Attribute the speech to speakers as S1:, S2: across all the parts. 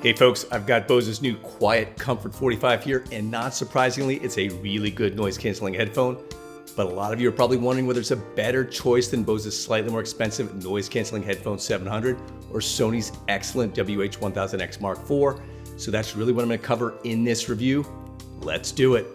S1: Hey folks, I've got Bose's new QuietComfort 45 here, and not surprisingly, it's a really good noise canceling headphone. But a lot of you are probably wondering whether it's a better choice than Bose's slightly more expensive noise canceling headphone 700 or Sony's excellent WH-1000X Mark IV. So that's really what I'm going to cover in this review. Let's do it.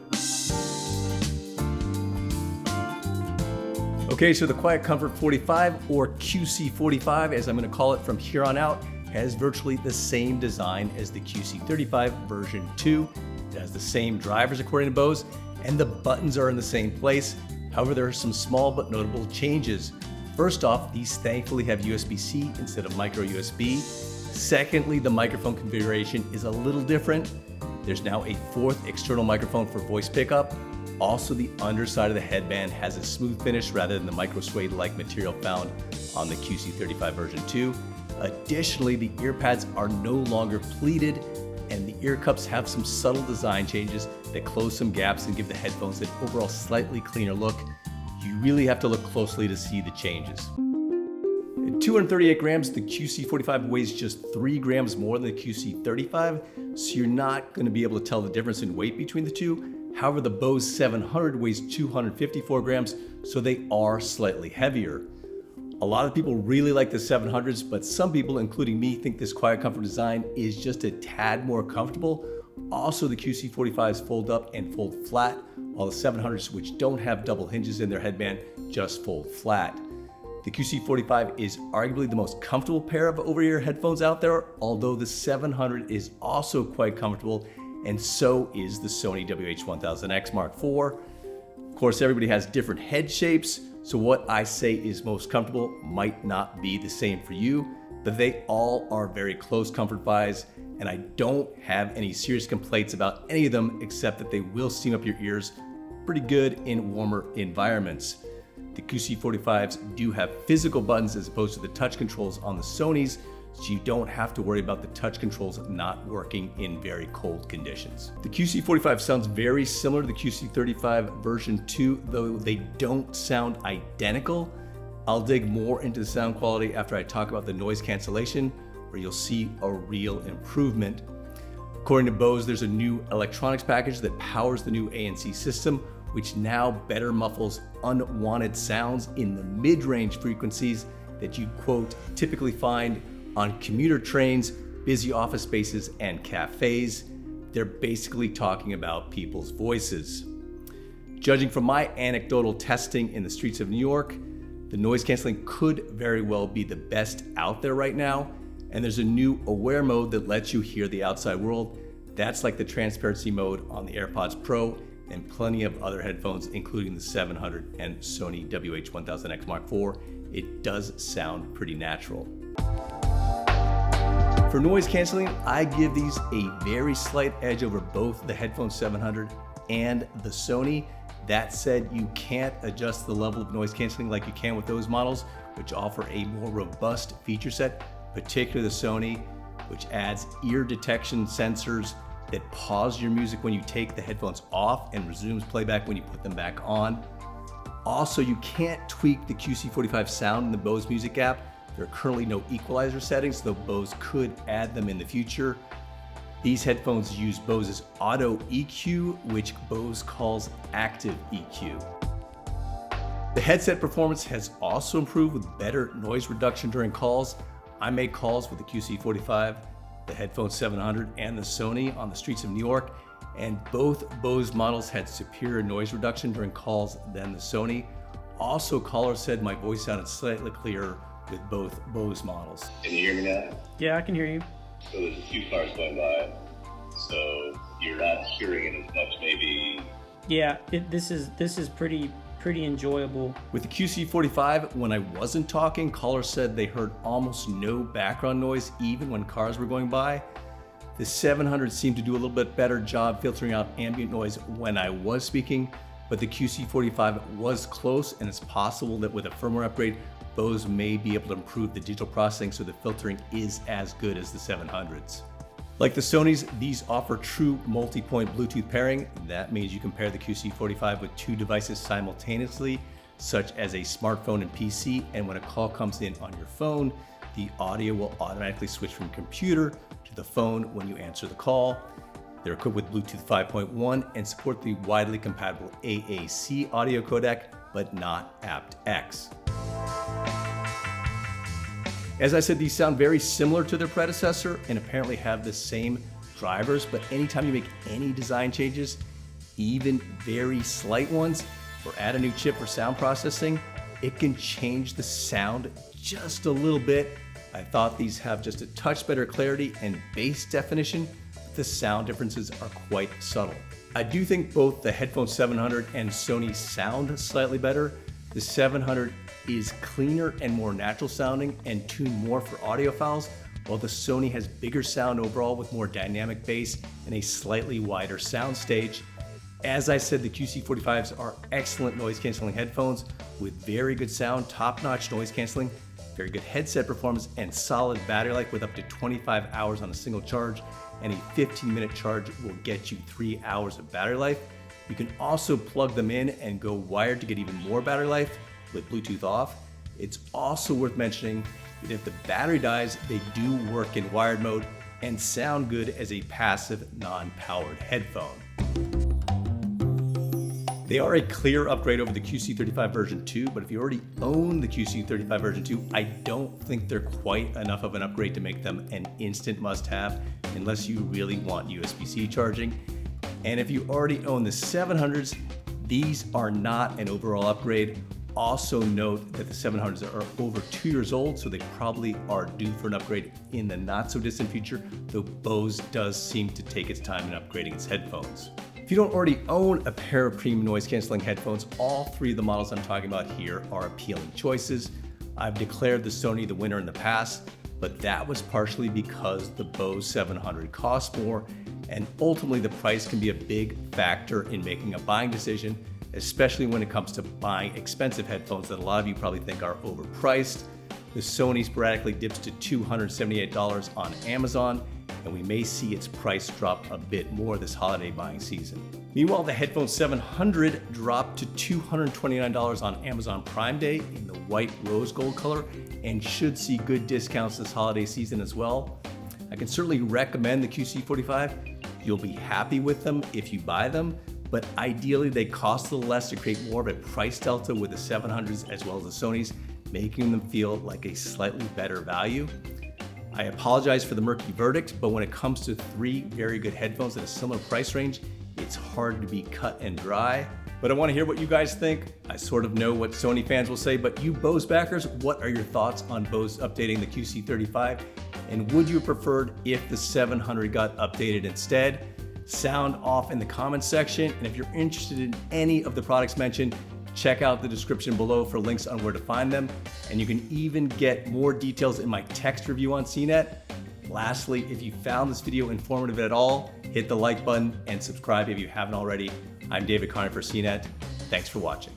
S1: Okay, so the QuietComfort 45, or QC45 as I'm going to call it from here on out, has virtually the same design as the QC35 version 2. It has the same drivers according to Bose, and the buttons are in the same place. However, there are some small but notable changes. First off, these thankfully have USB-C instead of micro USB. Secondly, the microphone configuration is a little different. There's now a fourth external microphone for voice pickup. Also, the underside of the headband has a smooth finish rather than the micro suede-like material found on the QC35 version 2. Additionally, the ear pads are no longer pleated, and the ear cups have some subtle design changes that close some gaps and give the headphones an overall slightly cleaner look. You really have to look closely to see the changes. At 238 grams, the QC45 weighs just 3 grams more than the QC35, so you're not going to be able to tell the difference in weight between the two. However, the Bose 700 weighs 254 grams, so they are slightly heavier. A lot of people really like the 700s, but some people, including me, think this QuietComfort design is just a tad more comfortable. Also, the QC45s fold up and fold flat, while the 700s, which don't have double hinges in their headband, just fold flat. The QC45 is arguably the most comfortable pair of over-ear headphones out there, although the 700 is also quite comfortable, and so is the Sony WH-1000X Mark IV. Of course, everybody has different head shapes, so what I say is most comfortable might not be the same for you, but they all are very close comfort buys, and I don't have any serious complaints about any of them except that they will steam up your ears pretty good in warmer environments. The QC45s do have physical buttons as opposed to the touch controls on the Sonys, so you don't have to worry about the touch controls not working in very cold conditions. The QC45 sounds very similar to the QC35 version 2, though they don't sound identical. I'll dig more into the sound quality after I talk about the noise cancellation, where you'll see a real improvement. According to Bose, there's a new electronics package that powers the new ANC system, which now better muffles unwanted sounds in the mid-range frequencies that you, quote, typically find on commuter trains, busy office spaces, and cafes. They're basically talking about people's voices. Judging from my anecdotal testing in the streets of New York, the noise canceling could very well be the best out there right now, and there's a new aware mode that lets you hear the outside world. That's like the transparency mode on the AirPods Pro and plenty of other headphones, including the 700 and Sony WH-1000X Mark IV. It does sound pretty natural. For noise canceling, I give these a very slight edge over both the Headphone 700 and the Sony. That said, you can't adjust the level of noise canceling like you can with those models, which offer a more robust feature set, particularly the Sony, which adds ear detection sensors that pause your music when you take the headphones off and resumes playback when you put them back on. Also, you can't tweak the QC45 sound in the Bose Music app. There are currently no equalizer settings, though Bose could add them in the future. These headphones use Bose's Auto EQ, which Bose calls Active EQ. The headset performance has also improved with better noise reduction during calls. I made calls with the QC45, the Headphone 700, and the Sony on the streets of New York, and both Bose models had superior noise reduction during calls than the Sony. Also, callers said my voice sounded slightly clearer with both Bose models.
S2: Can you hear me now?
S3: Yeah, I can hear you.
S2: So there's a few cars going by, so you're not hearing it as much, maybe.
S3: Yeah, this is pretty enjoyable.
S1: With the QC45, when I wasn't talking, callers said they heard almost no background noise even when cars were going by. The 700 seemed to do a little bit better job filtering out ambient noise when I was speaking, but the QC45 was close, and it's possible that with a firmware upgrade, Bose may be able to improve the digital processing so the filtering is as good as the 700s. Like the Sonys, these offer true multi-point Bluetooth pairing. That means you can pair the QC45 with 2 devices simultaneously, such as a smartphone and PC, and when a call comes in on your phone, The audio will automatically switch from computer to the phone when you answer the call. They're equipped with Bluetooth 5.1 and support the widely compatible AAC audio codec, but not aptX. As I said, these sound very similar to their predecessor and apparently have the same drivers, but anytime you make any design changes, even very slight ones, or add a new chip for sound processing, it can change the sound just a little bit. I thought these have just a touch better clarity and bass definition, but the sound differences are quite subtle. I do think both the Headphone 700 and Sony sound slightly better. The 700 is cleaner and more natural sounding and tuned more for audiophiles, while the Sony has bigger sound overall with more dynamic bass and a slightly wider sound stage. As I said, the QC45s are excellent noise canceling headphones with very good sound, top-notch noise canceling, very good headset performance, and solid battery life with up to 25 hours on a single charge, and a 15-minute charge will get you 3 hours of battery life. You can also plug them in and go wired to get even more battery life with Bluetooth off. It's also worth mentioning that if the battery dies, they do work in wired mode and sound good as a passive, non-powered headphone. They are a clear upgrade over the QC35 version 2, but if you already own the QC35 version 2, I don't think they're quite enough of an upgrade to make them an instant must-have unless you really want USB-C charging. And if you already own the 700s, these are not an overall upgrade. Also note that the 700s are over 2 years old, so they probably are due for an upgrade in the not so distant future, though Bose does seem to take its time in upgrading its headphones. If you don't already own a pair of premium noise canceling headphones, all three of the models I'm talking about here are appealing choices. I've declared the Sony the winner in the past, but that was partially because the Bose 700 costs more, and ultimately the price can be a big factor in making a buying decision, especially when it comes to buying expensive headphones that a lot of you probably think are overpriced. The Sony sporadically dips to $278 on Amazon, and we may see its price drop a bit more this holiday buying season. Meanwhile, the Headphone 700 dropped to $229 on Amazon Prime Day in the white rose gold color and should see good discounts this holiday season as well. I can certainly recommend the QC45. You'll be happy with them if you buy them, but ideally they cost a little less to create more of a price delta with the 700s as well as the Sonys, making them feel like a slightly better value. I apologize for the murky verdict, but when it comes to three very good headphones at a similar price range, it's hard to be cut and dry. But I want to hear what you guys think. I sort of know what Sony fans will say, but you Bose backers, what are your thoughts on Bose updating the QC35? And would you have preferred if the 700 got updated instead? Sound off in the comments section. And if you're interested in any of the products mentioned, check out the description below for links on where to find them. And you can even get more details in my text review on CNET. Lastly, if you found this video informative at all, hit the like button and subscribe if you haven't already. I'm David Conner for CNET. Thanks for watching.